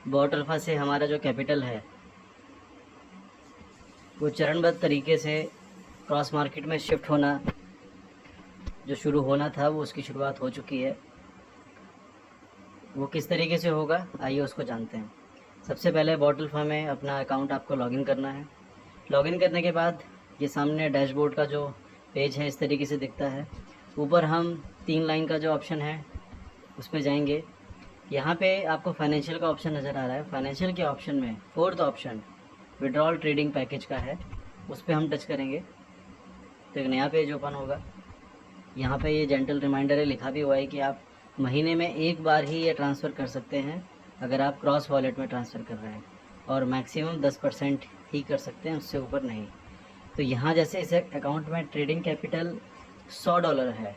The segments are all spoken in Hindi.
बॉट अल्फा से हमारा जो कैपिटल है वो चरणबद्ध तरीके से क्रॉस मार्केट में शिफ्ट होना जो शुरू होना था वो उसकी शुरुआत हो चुकी है। वो किस तरीके से होगा आइए उसको जानते हैं। सबसे पहले बॉट अल्फा में अपना अकाउंट आपको लॉगिन करना है। लॉगिन करने के बाद ये सामने डैशबोर्ड का जो पेज है इस तरीके से दिखता है। ऊपर हम 3 लाइन का जो ऑप्शन है उस पर जाएंगे। यहाँ पे आपको फाइनेंशियल का ऑप्शन नज़र आ रहा है। फाइनेंशियल के ऑप्शन में 4th option withdrawal trading package का है, उस पर हम टच करेंगे तो एक नया पेज ओपन होगा। यहाँ पे ये जेंटल रिमाइंडर है, लिखा भी हुआ है कि आप महीने में एक बार ही ये ट्रांसफ़र कर सकते हैं अगर आप क्रॉस वॉलेट में ट्रांसफ़र कर रहे हैं, और मैक्सिमम 10% ही कर सकते हैं, उससे ऊपर नहीं। तो यहाँ जैसे इस अकाउंट में ट्रेडिंग कैपिटल $100 है,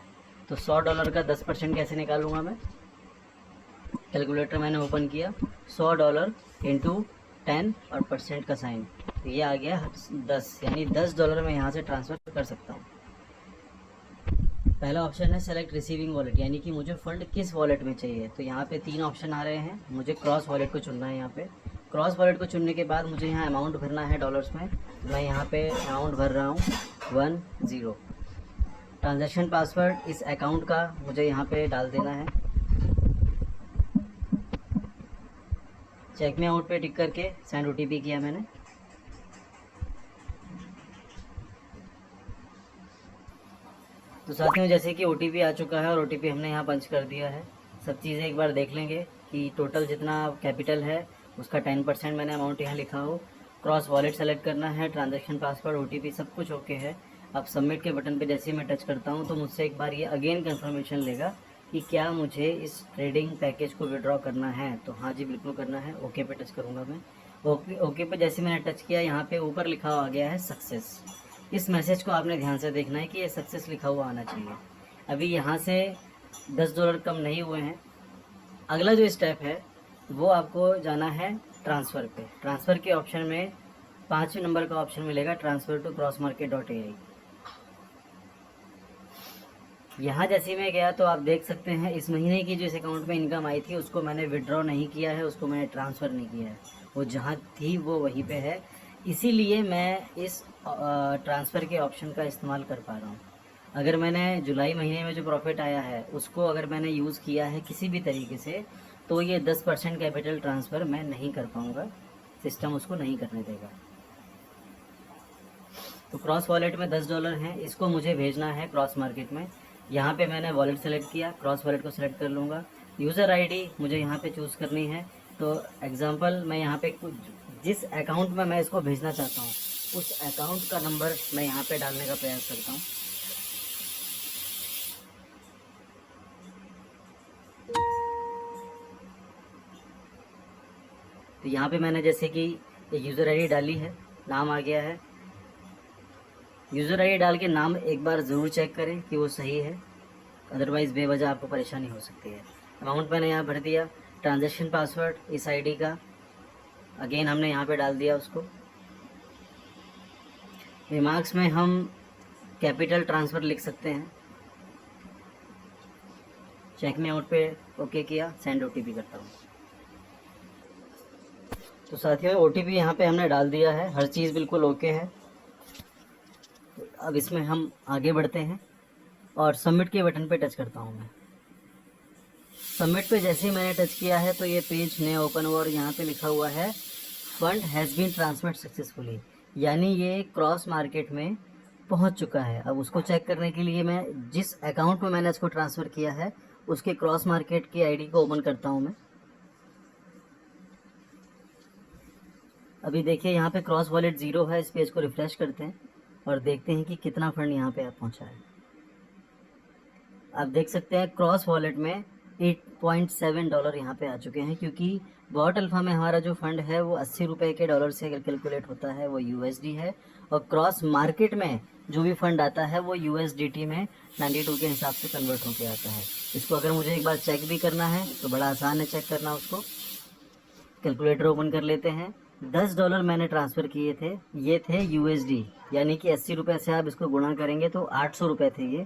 तो $100 का 10% कैसे निकालूंगा मैं। कैलकुलेटर मैंने ओपन किया, $100 इंटू 10 और परसेंट का साइन, तो ये आ गया 10, यानी $10 मैं यहाँ से ट्रांसफ़र कर सकता हूँ। पहला ऑप्शन है सेलेक्ट रिसीविंग वॉलेट, यानी कि मुझे फ़ंड किस वॉलेट में चाहिए। तो यहाँ पे 3 ऑप्शन आ रहे हैं, मुझे क्रॉस वॉलेट को चुनना है। यहाँ पे क्रॉस वॉलेट को चुनने के बाद मुझे यहाँ अमाउंट भरना है डॉलर्स में। मैं यहाँ पे अमाउंट भर रहा हूँ 10। ट्रांजैक्शन पासवर्ड इस अकाउंट का मुझे यहाँ पे डाल देना है। चेक में आउट पे टिक करके सेंड OTP किया मैंने। तो साथियों जैसे कि OTP आ चुका है और OTP हमने यहाँ पंच कर दिया है। सब चीज़ें एक बार देख लेंगे कि टोटल जितना कैपिटल है उसका 10% मैंने अमाउंट यहाँ लिखा हो। क्रॉस वॉलेट सेलेक्ट करना है, ट्रांजैक्शन पासवर्ड OTP सब कुछ ओके है। अब सबमिट के बटन पे जैसे ही मैं टच करता हूँ तो मुझसे एक बार ये अगेन कंफर्मेशन लेगा कि क्या मुझे इस ट्रेडिंग पैकेज को विड्रॉ करना है। तो हाँ जी बिल्कुल करना है, ओके पे टच करूँगा मैं। ओके पे जैसे मैंने टच किया, यहाँ पे ऊपर लिखा आ गया है सक्सेस। इस मैसेज को आपने ध्यान से देखना है कि ये सक्सेस लिखा हुआ आना चाहिए। अभी यहाँ से $10 कम नहीं हुए हैं। अगला जो स्टेप है वो आपको जाना है ट्रांसफ़र पे। ट्रांसफ़र के ऑप्शन में 5वें नंबर का ऑप्शन मिलेगा, ट्रांसफ़र टू crossmarket.ai। यहाँ जैसे ही मैं गया तो आप देख सकते हैं इस महीने की जो इस अकाउंट में इनकम आई थी उसको मैंने विड्रॉ नहीं किया है, उसको मैंने ट्रांसफ़र नहीं किया है, वो जहाँ थी वो वहीं पे है। इसीलिए मैं इस ट्रांसफ़र के ऑप्शन का इस्तेमाल कर पा रहा हूँ। अगर मैंने जुलाई महीने में जो प्रॉफिट आया है उसको अगर मैंने यूज़ किया है किसी भी तरीके से, तो ये 10% कैपिटल ट्रांसफ़र मैं नहीं कर पाऊँगा, सिस्टम उसको नहीं करने देगा। तो क्रॉस वॉलेट में $10 हैं, इसको मुझे भेजना है क्रॉस मार्केट में। यहाँ पे मैंने वॉलेट सेलेक्ट किया, क्रॉस वॉलेट को सेलेक्ट कर लूँगा। यूज़र आईडी मुझे यहाँ पे चूज़ करनी है। तो एग्जांपल मैं यहाँ पे कुछ जिस अकाउंट में मैं इसको भेजना चाहता हूँ उस अकाउंट का नंबर मैं यहाँ पे डालने का प्रयास करता हूँ। तो यहाँ पे मैंने जैसे कि यूज़र आईडी डाली है, नाम आ गया है। यूज़र आईडी डाल के नाम एक बार ज़रूर चेक करें कि वो सही है, अदरवाइज़ बेवजह आपको परेशानी हो सकती है। अमाउंट मैंने यहाँ भर दिया। ट्रांजैक्शन पासवर्ड इस आईडी का अगेन हमने यहाँ पे डाल दिया उसको। रिमार्क्स में हम कैपिटल ट्रांसफ़र लिख सकते हैं। चेक में आउट पे ओके किया, सेंड OTP करता हूँ। तो साथियों OTP यहाँ पे हमने डाल दिया है, हर चीज़ बिल्कुल ओके है। तो अब इसमें हम आगे बढ़ते हैं और सबमिट के बटन पे टच करता हूँ मैं। सबमिट पे जैसे ही मैंने टच किया है तो ये पेज नया ओपन हुआ और यहाँ पे लिखा हुआ है fund has been transferred successfully, यानी ये क्रॉस मार्केट में पहुँच चुका है। अब उसको चेक करने के लिए मैं जिस अकाउंट में मैंने इसको ट्रांसफ़र किया है उसके क्रॉस मार्केट की आईडी को ओपन करता हूँ मैं। अभी देखिए यहाँ पे क्रॉस वॉलेट 0 है। इस पेज को रिफ़्रेश करते हैं और देखते हैं कि कितना फंड यहाँ पे पहुँचा है। आप देख सकते हैं क्रॉस वॉलेट में $8.7 यहाँ पे आ चुके हैं, क्योंकि बॉट अल्फा में हमारा जो फंड है वो 80 रुपये के डॉलर से अगर कैलकुलेट होता है वो USD है, और क्रॉस मार्केट में जो भी फंड आता है वो USDT में 92 के हिसाब से कन्वर्ट होके आता है। इसको अगर मुझे एक बार चेक भी करना है तो बड़ा आसान है चेक करना उसको। कैलकुलेटर ओपन कर लेते हैं। $10 मैंने ट्रांसफ़र किए थे, ये थे USD, यानी कि 80 रुपये से आप इसको गुणा करेंगे तो 800 रुपये थे ये।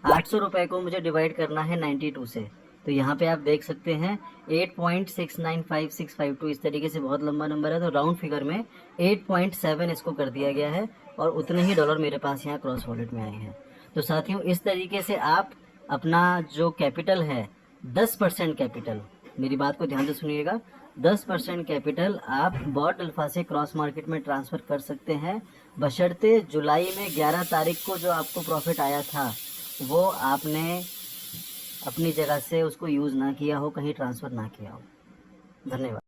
800 रुपये को मुझे डिवाइड करना है 92 से, तो यहाँ पे आप देख सकते हैं 8.695652 इस तरीके से बहुत लंबा नंबर है, तो राउंड फिगर में 8.7 इसको कर दिया गया है और उतने ही डॉलर मेरे पास यहाँ क्रॉस वॉलेट में आए हैं। तो साथियों इस तरीके से आप अपना जो कैपिटल है 10% कैपिटल, मेरी बात को ध्यान से सुनिएगा, 10% कैपिटल आप बॉट अल्फा से क्रॉस मार्केट में ट्रांसफ़र कर सकते हैं, बशर्ते जुलाई में 11 तारीख को जो आपको प्रॉफिट आया था वो आपने अपनी जगह से उसको यूज़ ना किया हो, कहीं ट्रांसफ़र ना किया हो। धन्यवाद।